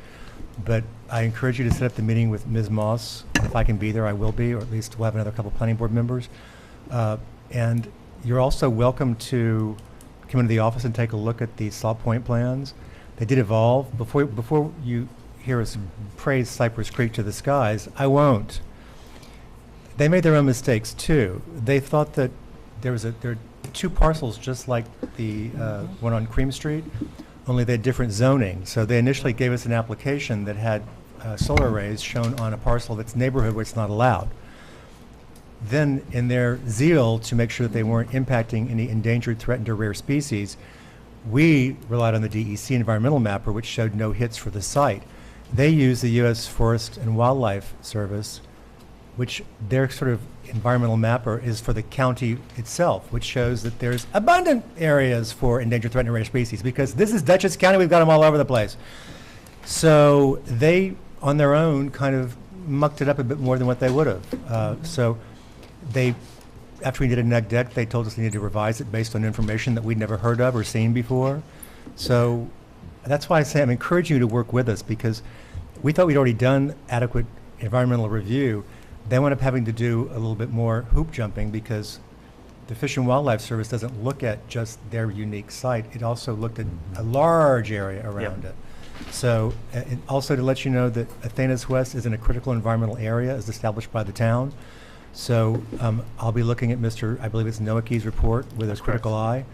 But I encourage you to set up the meeting with Ms. Moss. If I can be there, I will be, or at least we'll have another couple planning board members. And you're also welcome to come into the office and take a look at the Salt Point plans. They did evolve. Before you hear us praise Cypress Creek to the skies, I won't. They made their own mistakes too. They thought that there are 2 parcels just like the one on Cream Street, only they had different zoning. So they initially gave us an application that had solar arrays shown on a parcel that's neighborhood where it's not allowed. Then, in their zeal to make sure that they weren't impacting any endangered, threatened, or rare species, we relied on the DEC environmental mapper, which showed no hits for the site. They used the U.S. Forest and Wildlife Service, which their sort of environmental mapper is for the county itself, which shows that there's abundant areas for endangered, threatened, or rare species, because this is Dutchess County, we've got them all over the place. So they, on their own, kind of mucked it up a bit more than what they would have. So they, after we did a neg deck, they told us they needed to revise it based on information that we'd never heard of or seen before. So that's why I say I'm encouraging you to work with us, because we thought we'd already done adequate environmental review. They wound up having to do a little bit more hoop jumping because the Fish and Wildlife Service doesn't look at just their unique site. It also looked at a large area around it. So and also to let you know that ATHANAS West is in a critical environmental area as established by the town. So I'll be looking at I believe it's Noaki's report with a critical eye.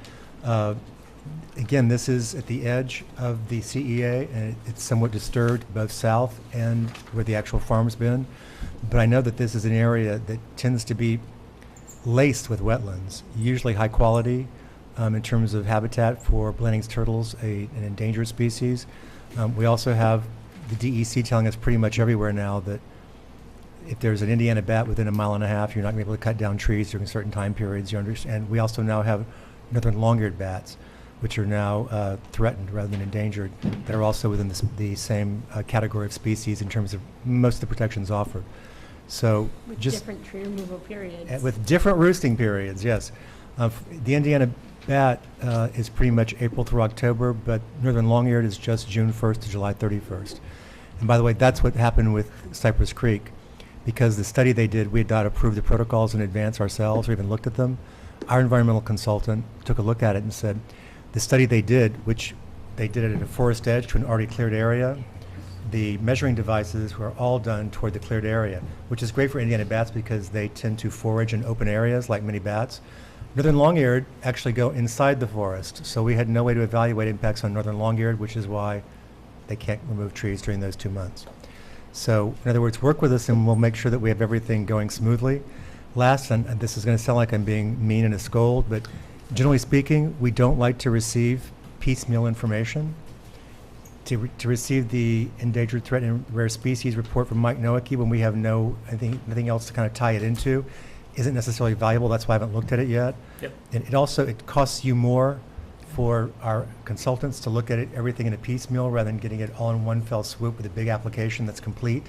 Again, this is at the edge of the CEA, and it's somewhat disturbed both south and where the actual farm's been. But I know that this is an area that tends to be laced with wetlands, usually high quality in terms of habitat for Blanding's turtles, an endangered species. We also have the DEC telling us pretty much everywhere now that if there's an Indiana bat within a mile and a half, you're not going to be able to cut down trees during certain time periods. You understand? And we also now have northern long-eared bats, which are now threatened rather than endangered, that are also within the same category of species in terms of most of the protections offered. So With just different tree removal periods. with different roosting periods, yes. The Indiana bat is pretty much April through October, but northern long-eared is just June 1st to July 31st. And by the way, that's what happened with Cypress Creek, because the study they did, we had not approved the protocols in advance ourselves or even looked at them. our environmental consultant took a look at it and said, the study they did, which they did it at a forest edge to an already cleared area, the measuring devices were all done toward the cleared area, which is great for Indiana bats because they tend to forage in open areas like many bats. Northern long-eared actually go inside the forest, so we had no way to evaluate impacts on northern long-eared, which is why they can't remove trees during those 2 months. So, in other words, work with us and we'll make sure that we have everything going smoothly. Last, and this is going to sound like I'm being mean and a scold, but generally speaking, we don't like to receive piecemeal information. To receive the endangered, threatened, and rare species report from Mike Nowicki when we have nothing else to kind of tie it into isn't necessarily valuable. That's why I haven't looked at it yet. Yep. And it costs you more for our consultants to look at it, everything in a piecemeal rather than getting it all in one fell swoop with a big application that's complete.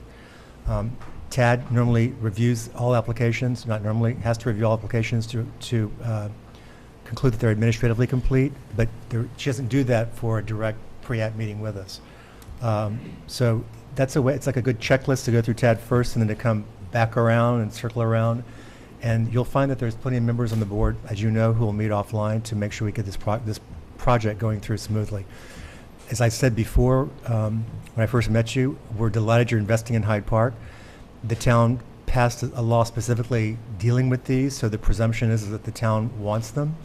TAD normally reviews all applications, not normally, has to review all applications to conclude that they're administratively complete, but she doesn't do that for a direct pre-app meeting with us. So that's a way, it's like a good checklist to go through TAD first and then to come back around and circle around. And you'll find that there's plenty of members on the board, as you know, who will meet offline to make sure we get this project going through smoothly. As I said before, when I first met you, we're delighted you're investing in Hyde Park. The town passed a law specifically dealing with these, so the presumption is that the town wants them.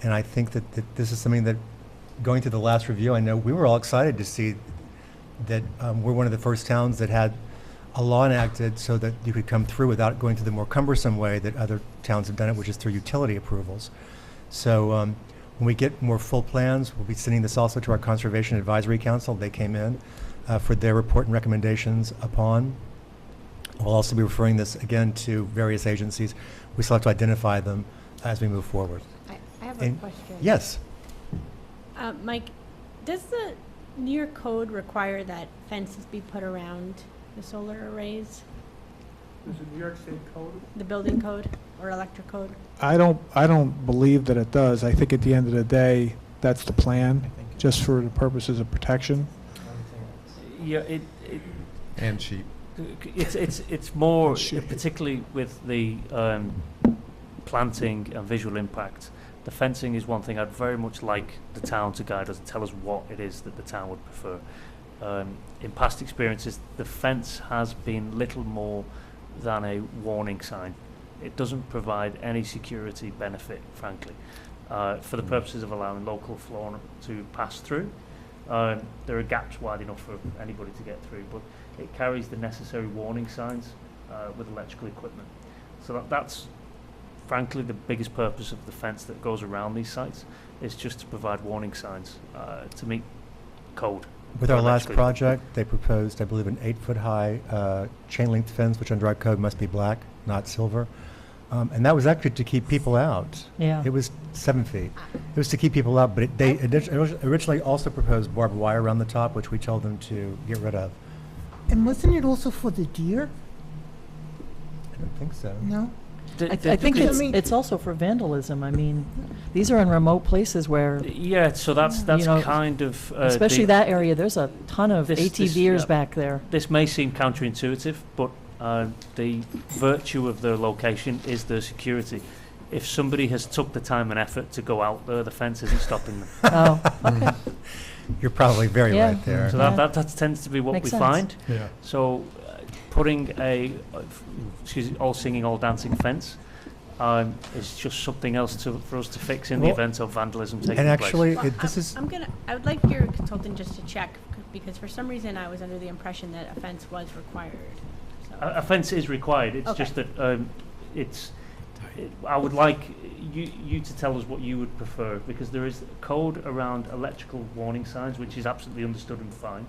And I think that this is something that, going through the last review, I know we were all excited to see that we're one of the first towns that had a law enacted so that you could come through without going through the more cumbersome way that other towns have done it, which is through utility approvals. So when we get more full plans, we'll be sending this also to our Conservation Advisory Council. They came in for their report and recommendations upon. We'll also be referring this again to various agencies. We still have to identify them as we move forward. I have a question. Yes. Mike, does the New York code require that fences be put around the solar arrays? Is it New York State code? The building code or electric code? I don't believe that it does. I think at the end of the day, that's the plan, just for the purposes of protection. Yeah, And sheep. it's more, particularly with the planting and visual impact. The fencing is one thing I'd very much like the town to guide us and tell us what it is that the town would prefer. In past experiences, the fence has been little more than a warning sign. It doesn't provide any security benefit, frankly. For the purposes of allowing local fauna to pass through, there are gaps wide enough for anybody to get through, but it carries the necessary warning signs with electrical equipment. So that's frankly the biggest purpose of the fence that goes around these sites, is just to provide warning signs to meet code. With our last project, they proposed, I believe, an 8-foot-high chain link fence, which under our code must be black, not silver. And that was actually to keep people out. Yeah. It was 7 feet. It was to keep people out, but they originally also proposed barbed wire around the top, which we told them to get rid of. And wasn't it also for the deer? I don't think so. No? I think it's also for vandalism. I mean, these are in remote places where, Yeah, so that's kind of especially that area, there's a ton of ATVers back there. This may seem counterintuitive, but the virtue of the location is the security. If somebody has took the time and effort to go out there, the fence isn't stopping them. Oh, okay. You're probably very right there. So that tends to be what Makes we sense. find. Yeah. So putting a all singing, all dancing fence is just something else for us to fix in the event of vandalism taking place. And actually, Well, this is... I would like your consultant just to check, because for some reason I was under the impression that a fence was required. So. A fence is required. It's Okay. just that I would like you to tell us what you would prefer, because there is code around electrical warning signs, which is absolutely understood and fine.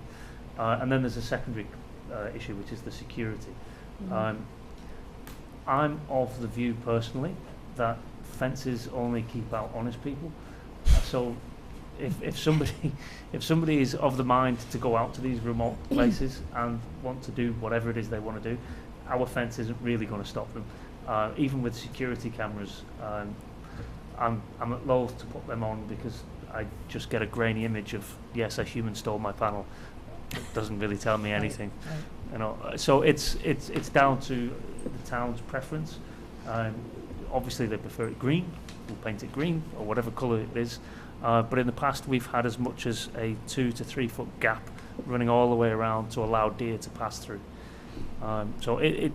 And then there's a secondary issue, which is the security. Mm-hmm. I'm of the view personally that fences only keep out honest people. So if somebody is of the mind to go out to these remote places and want to do whatever it is they want to do, our fence isn't really going to stop them. Even with security cameras, I'm at loath to put them on because I just get a grainy image of, yes, a human stole my panel. It doesn't really tell me anything. Right. You know, so it's down to the town's preference. Obviously, they prefer it green, we'll paint it green or whatever colour it is. But in the past, we've had as much as a 2 to 3 foot gap running all the way around to allow deer to pass through. So as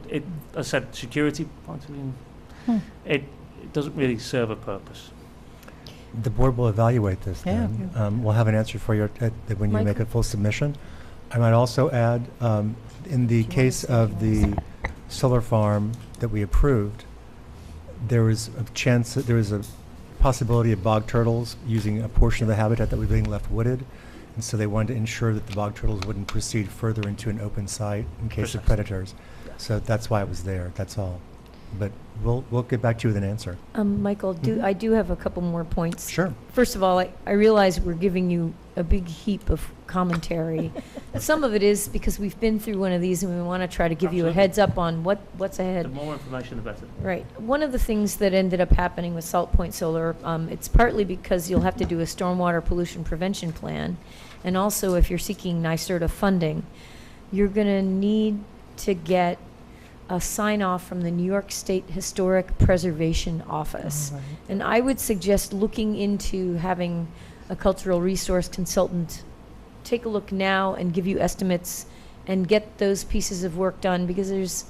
I said, security point of view, it doesn't really serve a purpose. The board will evaluate this then. We'll have an answer for you when you make a full submission. I might also add, in the case of the solar farm that we approved, there was a chance that there was a possibility of bog turtles using a portion of the habitat that was being left wooded. And so they wanted to ensure that the bog turtles wouldn't proceed further into an open site in case of predators. So that's why it was there, that's all. But we'll get back to you with an answer. Michael, I do have a couple more points. Sure. First of all, I realize we're giving you a big heap of commentary. Some of it is because we've been through one of these and we want to try to give you a heads up on what's ahead. The more information, the better. Right. One of the things that ended up happening with Salt Point Solar, it's partly because you'll have to do a stormwater pollution prevention plan. And also, if you're seeking NYSERDA funding, you're going to need to get a sign-off from the New York State Historic Preservation Office. Oh, right. And I would suggest looking into having a cultural resource consultant take a look now and give you estimates and get those pieces of work done, because there's,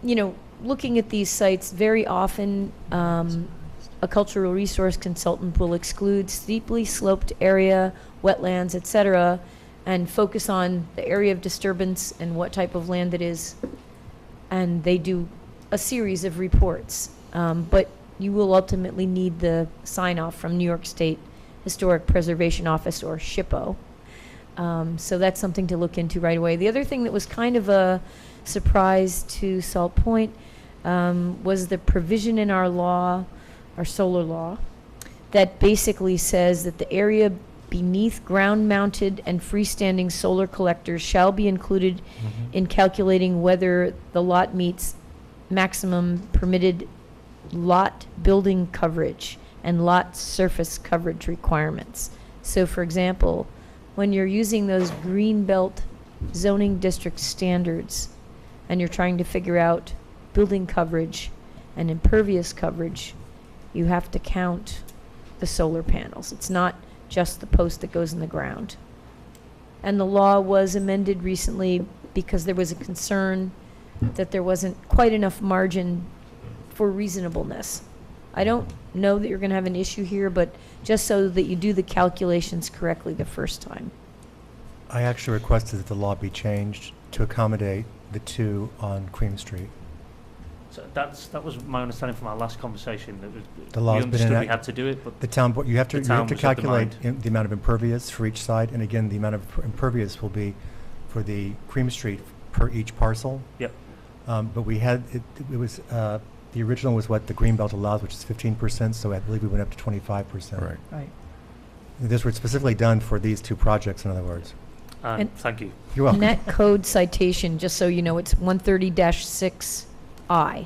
looking at these sites, very often a cultural resource consultant will exclude steeply sloped area, wetlands, etc., and focus on the area of disturbance and what type of land it is. And they do a series of reports. But you will ultimately need the sign-off from New York State Historic Preservation Office, or SHPO. So that's something to look into right away. The other thing that was kind of a surprise to Salt Point was the provision in our law, our solar law, that basically says that the area beneath ground-mounted and freestanding solar collectors shall be included in calculating whether the lot meets maximum permitted lot building coverage and lot surface coverage requirements. So, for example, when you're using those Greenbelt zoning district standards and you're trying to figure out building coverage and impervious coverage, you have to count the solar panels. It's not just the post that goes in the ground. And the law was amended recently because there was a concern that there wasn't quite enough margin for reasonableness. I don't know that you're going to have an issue here, but just so that you do the calculations correctly the first time. I actually requested that the law be changed to accommodate the two on Cream Street. So that was my understanding from our last conversation. That The law's we been understood we enacted. had to do it, but The town, you have to the town was of the calculate mind. the amount of impervious for each side, and again, the amount of impervious will be for the Cream Street per each parcel. Yep. But we had, it was, the original was what the Greenbelt allows, which is 15%, so I believe we went up to 25%. Right. Right. This was specifically done for these two projects, in other words. And- thank you. You're welcome. And that code citation, just so you know, it's 130-6I.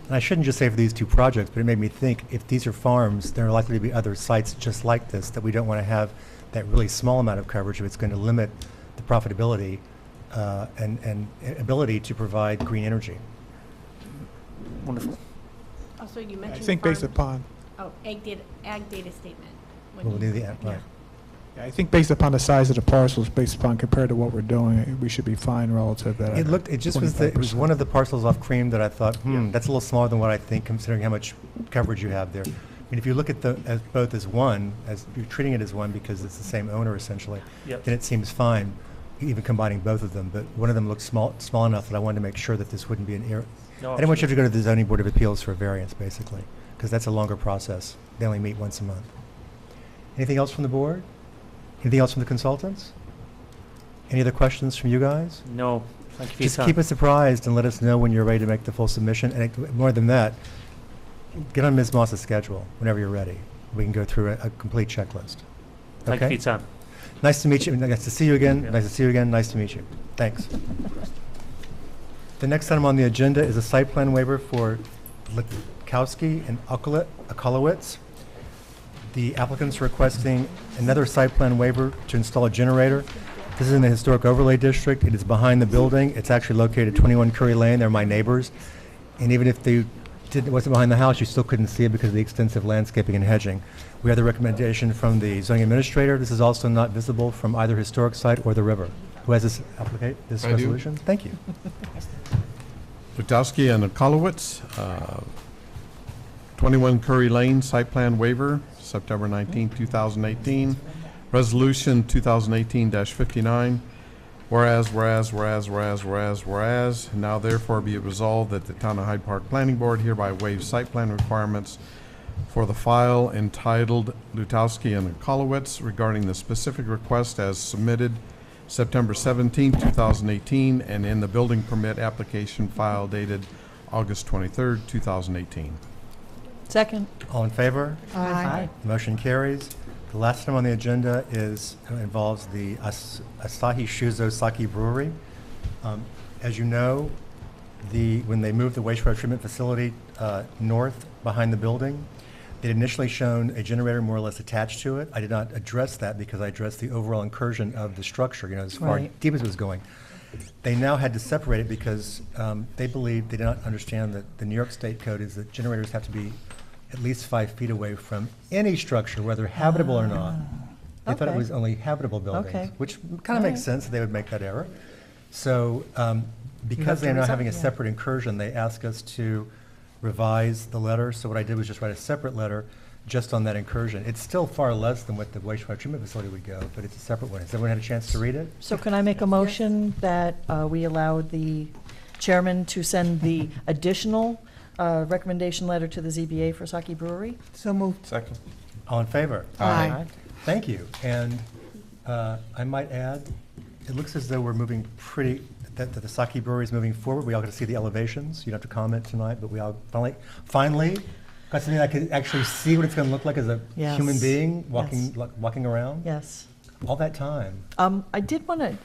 And I shouldn't just say for these two projects, but it made me think, if these are farms, there are likely to be other sites just like this, that we don't want to have that really small amount of coverage if it's going to limit the profitability and ability to provide green energy. Wonderful. Also, you I mentioned think based farm- upon, ag data statement. when We'll you- do the, right. I think based upon the size of the parcels, based upon compared to what we're doing, we should be fine relative to that. It just was, it was one of the parcels off Cream that I thought, that's a little smaller than what I think, considering how much coverage you have there. I mean, if you look at both as one, as you're treating it as one because it's the same owner essentially, Yep. then it seems fine, even combining both of them. But one of them looks small enough that I wanted to make sure that this wouldn't be an error. No, I didn't want you to go to the zoning board of appeals for a variance, basically, because that's a longer process. They only meet once a month. Anything else from the board? Anything else from the consultants? Any other questions from you guys? No, thank you for your Just time. keep us apprised and let us know when you're ready to make the full submission. And more than that, get on Ms. Moss's schedule whenever you're ready. We can go through a complete checklist. Thank you for Okay? your time. Nice to meet you. Nice to see you again. Yeah. Nice to see you again. Nice to meet you. Thanks. The next item on the agenda is a site plan waiver for DLUTOWSKI and OCCOLOWITZ. The applicant's requesting another site plan waiver to install a generator. This is in the Historic Overlay District. It is behind the building. It's actually located at 21 Curry Lane. They're my neighbors. And even if they wasn't behind the house, you still couldn't see it because of the extensive landscaping and hedging. We have the recommendation from the zoning administrator. This is also not visible from either historic site or the river. Who has this this I do. resolution? Thank you. DLUTOWSKI and OCCOLOWITZ, 21 Curry Lane, site plan waiver, September 19, 2018. Resolution 2018-59. Whereas, now therefore be it resolved that the Town of Hyde Park Planning Board hereby waives site plan requirements for the file entitled DLUTOWSKI and OCCOLOWITZ regarding the specific request as submitted September 17, 2018, and in the building permit application file dated August 23, 2018. Second. All in favor? Aye. Motion carries. The last item on the agenda involves the Asahi Shuzo Sake Brewery. As you know, when they moved the wastewater treatment facility north behind the building, they'd initially shown a generator more or less attached to it. I did not address that because I addressed the overall incursion of the structure, as far Right. deep as it was going. They now had to separate it because they believed, they did not understand that the New York State code is that generators have to be at least 5 feet away from any structure, whether habitable or not. They thought it Okay. was only habitable buildings, Okay. which kind of makes sense that they would make that error. So because to they're now resolve- having a yeah. separate incursion, they asked us to revise the letter. So what I did was just write a separate letter just on that incursion. It's still far less than what the wastewater treatment facility would go, but it's a separate one. Has everyone had a chance to read it? So can I make a motion that we allow the chairman to send the additional recommendation letter to the ZBA for Sake Brewery? So moved. Second. All in favor? Aye. Thank you. And I might add, it looks as though we're moving that the Sake Brewery is moving forward. We all got to see the elevations. You don't have to comment tonight, but we all finally got something I could actually see what it's going to look like as a Yes. human being Yes. walking around. Yes. All that time. I did want to,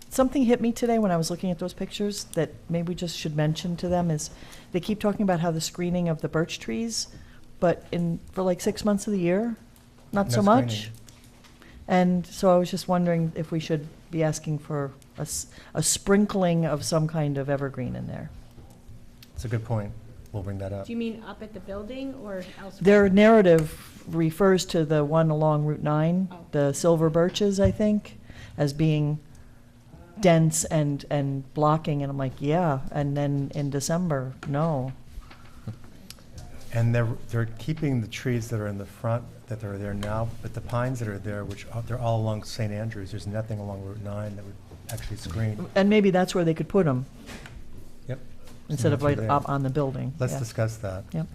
something hit me today when I was looking at those pictures that maybe we just should mention to them is they keep talking about how the screening of the birch trees, but for like 6 months of the year, not No so much. screening. And so I was just wondering if we should be asking for a sprinkling of some kind of evergreen in there. It's a good point. We'll bring that up. Do you mean up at the building or elsewhere? Their narrative refers to the one along Route 9, Oh. the silver birches, I think, as being dense and blocking, and I'm like, yeah, and then in December, no. And they're keeping the trees that are in the front that are there now, but the pines that are there, they're all along St. Andrews. There's nothing along Route 9 that would actually screen. And maybe that's where they could put them, Yep. instead of Something right there. up on the building. Let's Yeah. discuss that. Yep.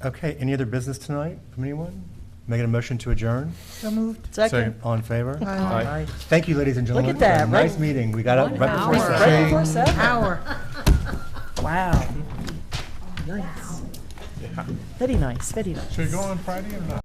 Okay, any other business tonight from anyone? Making a motion to adjourn? So moved. Second. All in favor? Aye. Thank you, ladies and Look gentlemen. at that, for a Nice right- meeting. We got out right before hour. seven. Right before 7. Hour. Wow. Nice. Very nice, very nice. Should we go on Friday or not?